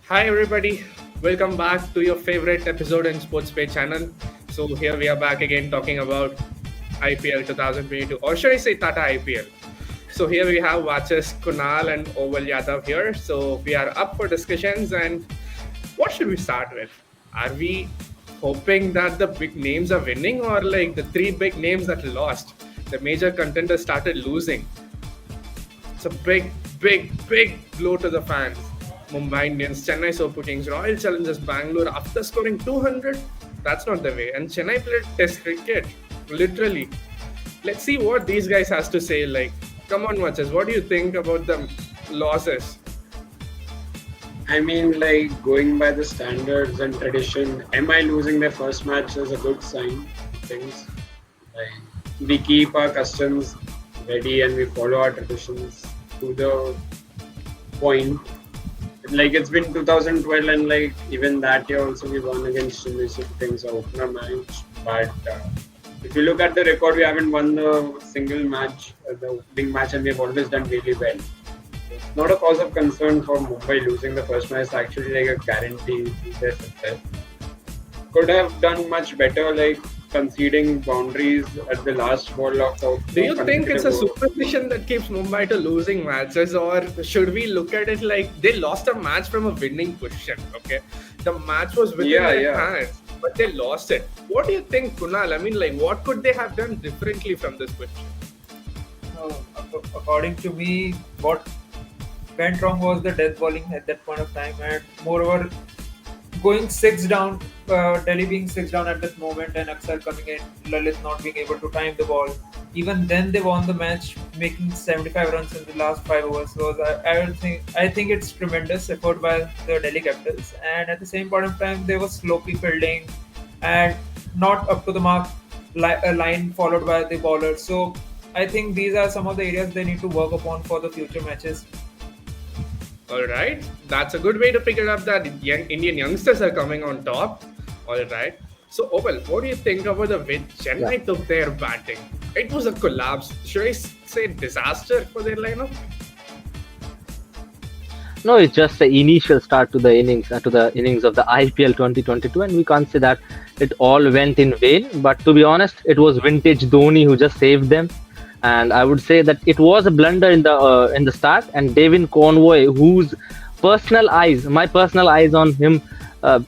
Hi everybody, welcome back to your favorite episode in Sportsway channel. So here we are back again talking about IPL 2022, or should I say Tata IPL. So here we have watchers Kunal and Oval Yadav here. So we are up for discussions, and what should we start with? Are we hoping that the big names are winning, or like the three big names that lost? The major contenders started losing. It's a big blow to the fans. Mumbai Indians, Chennai Super Kings, Royal Challengers Bangalore after scoring 200. That's not the way. And Chennai played Test cricket, literally. Let's see what these guys has to say. Like, come on, watchers. What do you think about the losses? I mean, like going by the standards and tradition, MI losing their first match is a good sign of things. Like we keep our customs ready and we follow our traditions to the point. Like it's been 2012 and like even that year also we won against Chennai Super Kings our opener match. But if you look at the record, we haven't won a single match, the opening match, and we've always done really well. It's not a cause of concern for Mumbai losing the first match. It's actually like a guarantee to their success. Could have done much better, like conceding boundaries at the last ball of Do you think it's a consecutive. superstition that keeps Mumbai to losing matches, or should we look at it like they lost a match from a winning position? Okay, the match was within Yeah, their yeah. hands, but they lost it. What do you think, Kunal? I mean, like, what could they have done differently from this position? According to me, what went wrong was the death bowling at that point of time, and moreover, going six down, Delhi being six down at that moment, and Aksar coming in, Lalit not being able to time the ball. Even then, they won the match, making 75 runs in the last 5 overs. So I think it's tremendous effort by the Delhi Capitals, and at the same point of time, they were slowly fielding and not up to the mark. A line followed by the bowlers. So I think these are some of the areas they need to work upon for the future matches. All right, that's a good way to pick it up that young Indian youngsters are coming on top. All right. So, Opal, what do you think about the way Yeah. Chennai took their batting? It was a collapse. Should I say disaster for their lineup? No, it's just the initial start to the innings of the IPL 2022, and we can't say that it all went in vain. But to be honest, it was vintage Dhoni who just saved them, and I would say that it was a blunder in the start. And Devin Conway, whose my personal eyes on him, uh,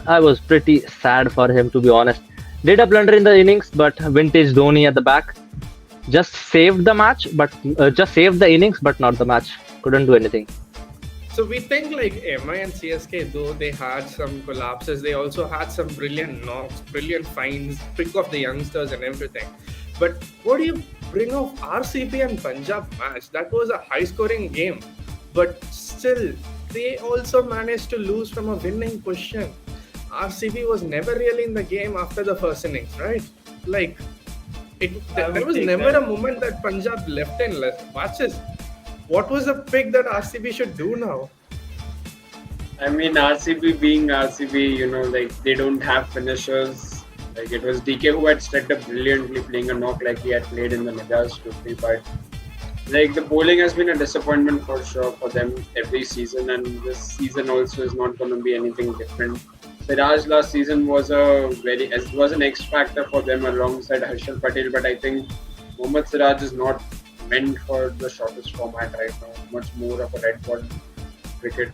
I was pretty sad for him to be honest. Did a blunder in the innings, but vintage Dhoni at the back just saved the match, but just saved the innings, but not the match. Couldn't do anything. So we think like MI and CSK, though they had some collapses, they also had some brilliant knocks, brilliant finds, pick of the youngsters and everything. But what do you bring of RCB and Punjab match? That was a high-scoring game, but still they also managed to lose from a winning position. RCB was never really in the game after the first innings, right? Like it, I there would was take never that. a moment that Punjab left in less matches. What was the pick that RCB should do now? I mean, RCB being RCB, like they don't have finishers. Like it was DK who had stepped up brilliantly, playing a knock like he had played in the Madras Trophy. But like the bowling has been a disappointment for sure for them every season, and this season also is not going to be anything different. Siraj last season was an X factor for them alongside Harshal Patel, but I think Mohammad Siraj is not meant for the shortest format right now. Much more of a red ball cricket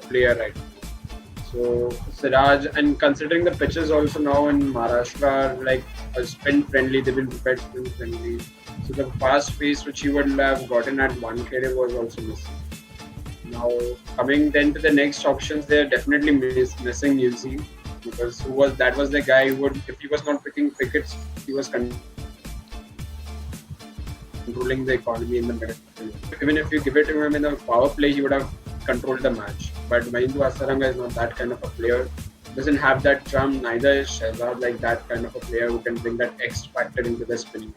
player right now. So Siraj, and considering the pitches also now in Maharashtra are like a spin friendly, they've been prepared spin friendly. So the fast pace which he would have gotten at Wankhede was also missing. Now coming then to the next options, they're definitely missing Newsy because that was the guy who would, if he was not picking wickets, he was controlling the economy in the middle. Even if you give it to him in the power play, he would have controlled the match. But Mahindu Asaranga is not that kind of a player. Doesn't have that charm. Neither is Shahzad like that kind of a player who can bring that X factor into the spinning.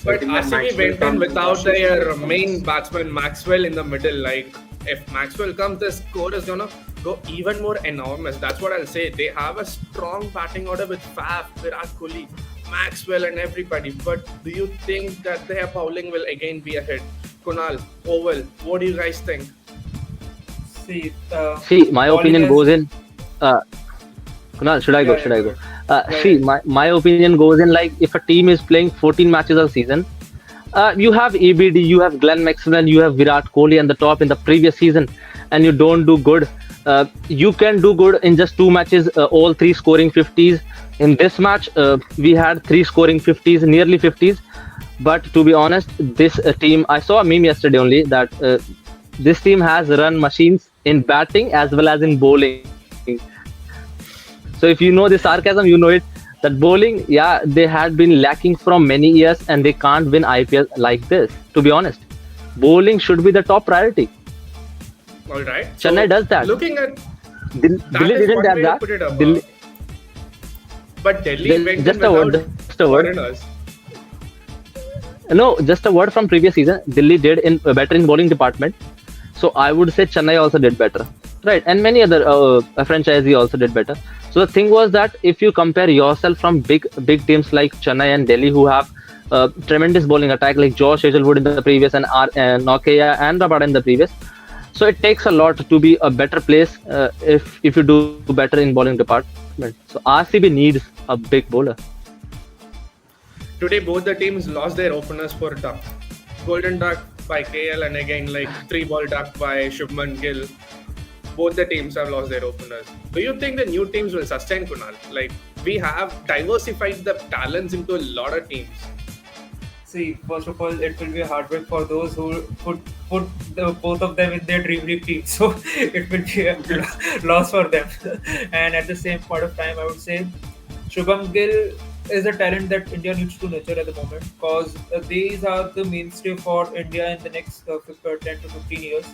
So I But think that RCB Maxwell went in comes in without cautious. their main batsman Maxwell in the middle. Like if Maxwell comes, the score is gonna go even more enormous. That's what I'll say. They have a strong batting order with Faf, Virat Kohli, Maxwell, and everybody. But do you think that their bowling will again be a hit? Kunal, Oval, what do you guys think? See, See, my bowling opinion is goes in. Uh, Kunal, should I go? yeah, yeah, Should I go go? ahead. Go See, ahead. my opinion goes in like if a team is playing 14 matches a season, you have ABD, you have Glenn Maxwell, you have Virat Kohli on the top in the previous season, and you don't do good. You can do good in just 2 matches, all three scoring 50s. In this match, we had three scoring 50s, nearly 50s. But to be honest, this team, I saw a meme yesterday only that this team has run machines in batting as well as in bowling. So if you know the sarcasm, you know it. That bowling, yeah, they had been lacking from many years and they can't win IPL like this. To be honest, bowling should be the top priority. All right. Chennai So does that. looking at Delhi that is didn't one have way to that. put it up. Delhi, But Delhi went just in a word, without just a word. foreigners. No, just a word from previous season. Delhi did in better in bowling department. So I would say Chennai also did better, right? And many other franchisee also did better. So the thing was that if you compare yourself from big teams like Chennai and Delhi, who have tremendous bowling attack like Josh Hazelwood in the previous and Nokia and Rabada in the previous, so it takes a lot to be a better place if you do better in bowling department. So RCB needs a big bowler. Today, both the teams lost their openers for duck. Golden duck by KL and again like 3-ball duck by Shubman Gill. Both the teams have lost their openers. Do you think the new teams will sustain, Kunal? Like, we have diversified the talents into a lot of teams. See, first of all, it will be a heartbreak for those who put both of them in their dream league team. So it will be a loss for them. And at the same point of time, I would say Shubham Gill is a talent that India needs to nurture at the moment because these are the mainstay for India in the next 10 to 15 years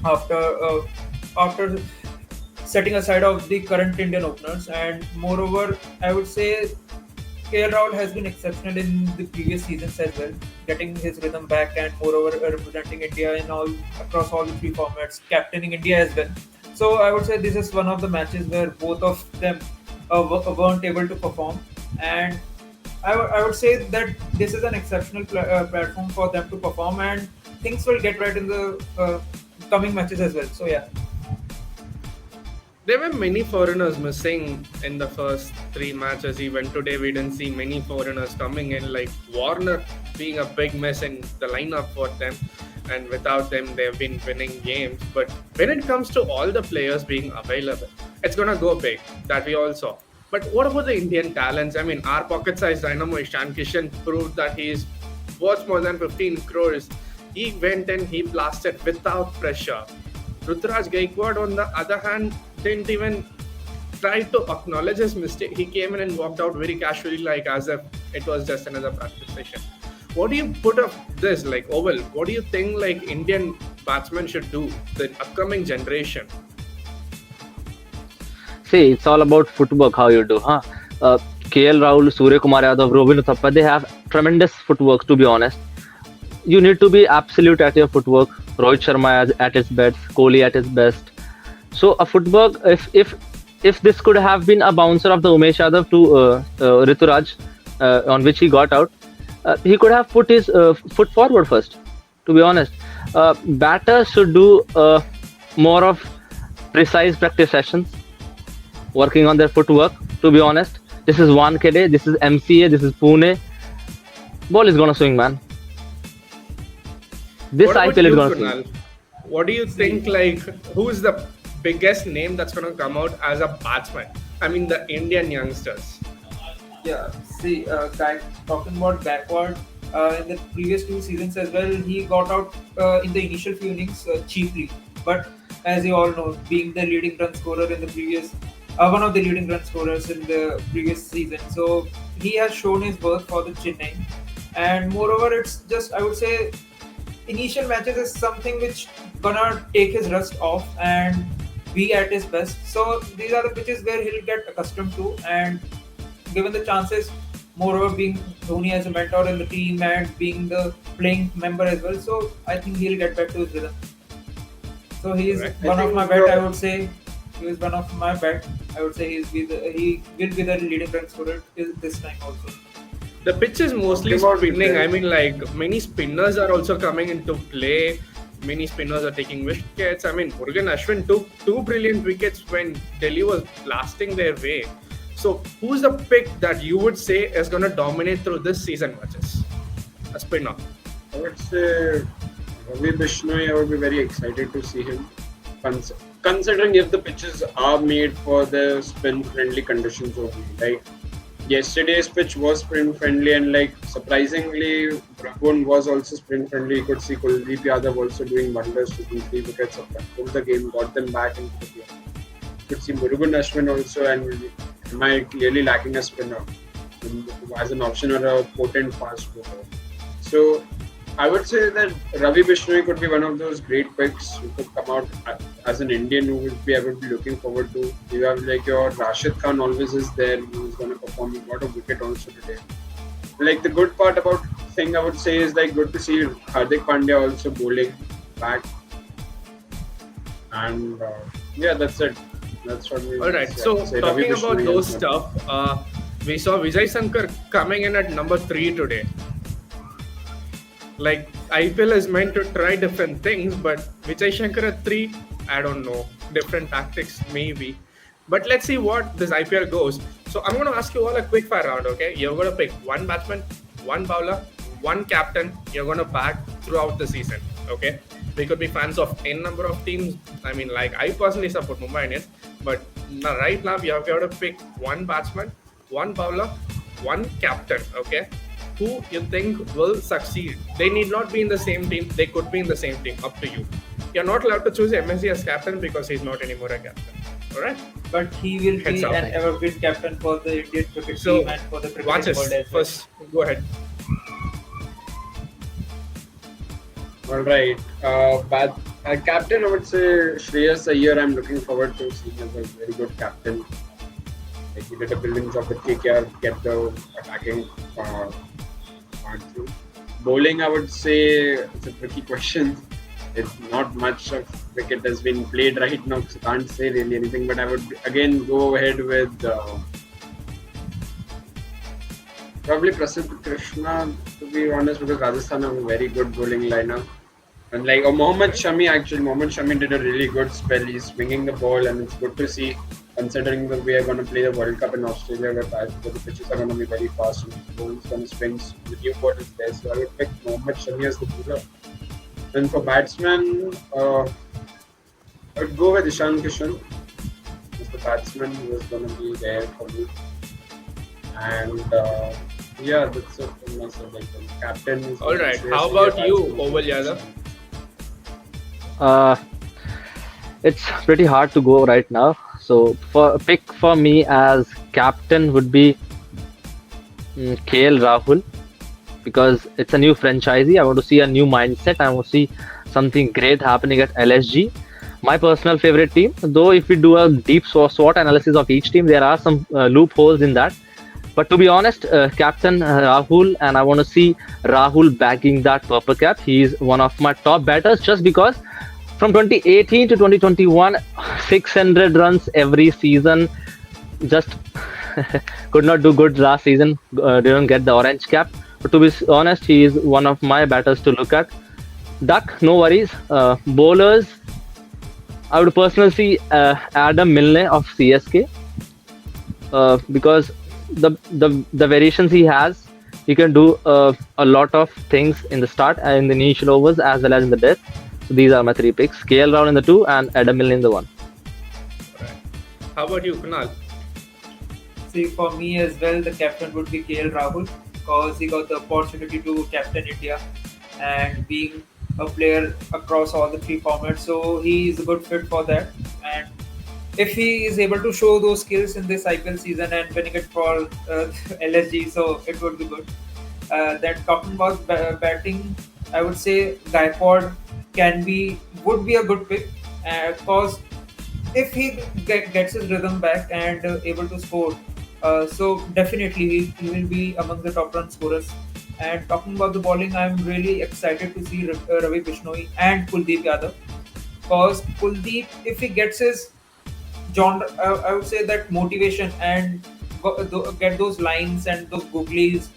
after setting aside of the current Indian openers. And moreover, I would say KL Rahul has been exceptional in the previous seasons as well, getting his rhythm back and moreover representing India in all across all the three formats, captaining India as well. So I would say this is one of the matches where both of them weren't able to perform, and I would say that this is an exceptional platform for them to perform, and things will get right in the coming matches as well. So yeah. There were many foreigners missing in the first 3 matches. Even today, we didn't see many foreigners coming in, like Warner being a big miss in the lineup for them. And without them, they've been winning games. But when it comes to all the players being available, it's going to go big. That we all saw. But what about the Indian talents? I mean, our pocket-sized dynamo Ishan Kishan proved that he is worth more than 15 crores. He went and he blasted without pressure. Ruturaj Gaikwad, on the other hand, didn't even try to acknowledge his mistake. He came in and walked out very casually, like as if it was just another practice session. What do you put up this, like Oval? What do you think, like Indian batsmen should do, the upcoming generation? See, it's all about footwork, how you do, huh? KL Rahul, Surya Kumar Yadav, Robin Uthappa, they have tremendous footwork, to be honest. You need to be absolute at your footwork. Rohit Sharma at his best, Kohli at his best. So a footwork, if this could have been a bouncer of the Umesh Yadav to Rituraj, on which he got out, he could have put his foot forward first. To be honest, batters should do more of precise practice sessions, working on their footwork. To be honest, this is Wankhede, this is MCA, this is Pune. Ball is gonna swing, man. This What about IPL is you, gonna swing. Kunal? What do you think, like, who's the biggest name that's going to come out as a batsman? I mean, the Indian youngsters. Yeah, see, talking about backward, in the previous 2 seasons as well, he got out in the initial few innings cheaply. But as you all know, being the leading run scorer in the previous, one of the leading run scorers in the previous season, so he has shown his worth for the Chennai. And moreover, it's just I would say initial matches is something which gonna take his rust off and be at his best. So these are the pitches where he'll get accustomed to, and given the chances, moreover being Dhoni as a mentor in the team and being the playing member as well. So I think he'll get back to his rhythm. So he is Right. one I of my think, bet. I would say he is one of my bet. I would say he will be the leading run scorer this time also. The pitch is mostly Talking about spinning. the- I mean, like, many spinners are also coming into play. many spinners are taking wickets. I mean, Murugan Ashwin took two brilliant wickets when Delhi was blasting their way. So, who's the pick that you would say is going to dominate through this season matches? A spinner. I would say Ravi Bishnoi. I would be very excited to see him. Considering if the pitches are made for the spin-friendly conditions only, like yesterday's pitch was spin-friendly, and like surprisingly, Brabon was also spin-friendly. You could see Kuldeep Yadav also doing wonders, taking 3 wickets of control the game, got them back into the game. You could see Murugan Ashwin also, and am I clearly lacking a spinner as an option or a potent fast bowler? So I would say that Ravi Bishnoi could be one of those great picks who could come out as an Indian who will be able to be looking forward to. You have like your Rashid Khan always is there, who's going to perform. He got a wicket also today. Like the good part about thing I would say is like good to see Hardik Pandya also bowling back. And yeah, that's it. That's what we All right. So, say. Ravi talking about Bishnoi those is stuff, we saw Vijay Shankar coming in at number 3 today. Like IPL is meant to try different things, but Vijay Shankar at 3, I don't know. Different tactics, maybe. But let's see what this IPL goes. So I'm going to ask you all a quick fire round, okay? You're going to pick one batsman, one bowler, one captain. You're going to back throughout the season, okay? We could be fans of n number of teams. I mean, like I personally support Mumbai Indians, but right now you have to pick one batsman, one bowler, one captain, okay? Who you think will succeed. They need not be in the same team. They could be in the same team. Up to you. You're not allowed to choose MSC as captain because he's not anymore a captain. Alright? But he will Heads be up. an evergreen captain for the Indian cricket So, team and for the cricket watch world us. as well. First, go ahead. all right. Captain, I would say Shreyas Iyer. I'm looking forward to seeing him as a very good captain. Like he did a brilliant job with KKR, get the attacking part through. Bowling, I would say it's a tricky question. It's not much of cricket has been played right now, so can't say really anything. But I would again go ahead with probably Prasidh Krishna, to be honest, because Rajasthan have a very good bowling lineup. And like Mohammad Shami, actually, Mohammad Shami did a really good spell. He's swinging the ball, and it's good to see, considering that we are going to play the World Cup in Australia, where the pitches are going to be very fast and the ball is going to swing. The new ball is there, so I would pick Mohammad Shami as the bowler. Then for batsman, I would go with Ishan Kishan as the batsman who is going to be there for me. And yeah, that's it from my side. Like the captain is. All right. Shreyas How Iyer, about you, batsman is Oval Yadav? It's pretty hard to go right now. So for a pick for me as captain would be KL Rahul, because it's a new franchisee. I want to see a new mindset. I want to see something great happening at LSG. My personal favorite team, though if we do a deep SWOT analysis of each team, there are some loopholes in that. But to be honest, Captain Rahul, and I want to see Rahul bagging that purple cap. He's one of my top batters just because from 2018 to 2021, 600 runs every season. Just could not do good last season. Didn't get the orange cap. But to be honest, he is one of my batters to look at. Duck, no worries. Bowlers, I would personally see Adam Milne of CSK because the variations he has, he can do a lot of things in the start and in the initial overs as well as in the death. So these are my 3 picks: KL Rahul in the 2 and Adam Milne in the 1. Right. How about you, Kunal? See, for me as well, the captain would be KL Rahul because he got the opportunity to captain India and being a player across all the 3 formats. So he is a good fit for that. And if he is able to show those skills in this IPL season and winning it for LSG, so it would be good. Then talking about batting, I would say Gaikwad would be a good pick because if he gets his rhythm back and able to score, so definitely he will be among the top run scorers. And talking about the bowling, I'm really excited to see Ravi Bishnoi and Kuldeep Yadav because Kuldeep, if he gets his genre, I would say that motivation and get those lines and those googlies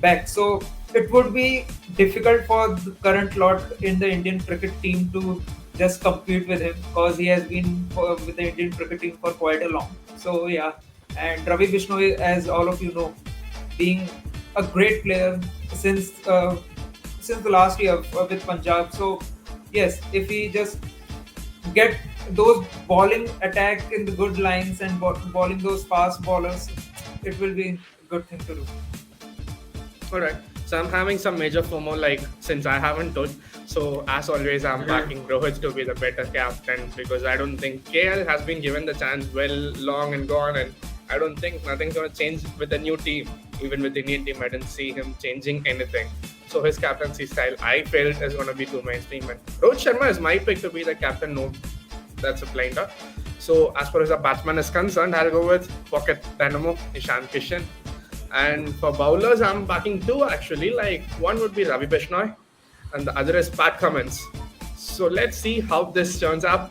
back. So it would be difficult for the current lot in the Indian cricket team to just compete with him because he has been with the Indian cricket team for quite a long. So yeah, and Ravi Bishnoi, as all of you know, being a great player since since the last year with Punjab. So yes, if he just get those bowling attack in the good lines and bowling those fast bowlers, it will be a good thing to do. All right. So I'm having some major FOMO, like since I haven't told. So as always, I'm backing Rohit to be the better captain because I don't think KL has been given the chance well, long and gone, and I don't think nothing's gonna change with the new team. Even with the Indian team, I didn't see him changing anything. So his captaincy style, I felt, is gonna be too mainstream. And Rohit Sharma is my pick to be the captain. No, that's a blind dot. So as far as the batsman is concerned, I'll go with Pocket Dynamo, Ishan Kishan. And for bowlers, I'm backing two actually. Like one would be Ravi Bishnoi, and the other is Pat Cummins. So let's see how this turns out.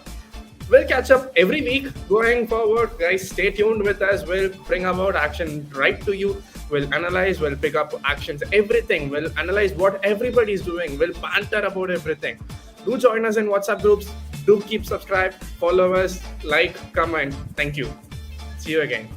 We'll catch up every week going forward, guys. Stay tuned with us. We'll bring about action right to you. We'll analyze, we'll pick up actions, everything. We'll analyze what everybody's doing. We'll banter about everything. Do join us in WhatsApp groups. Do keep subscribed, follow us, like, comment. Thank you. See you again.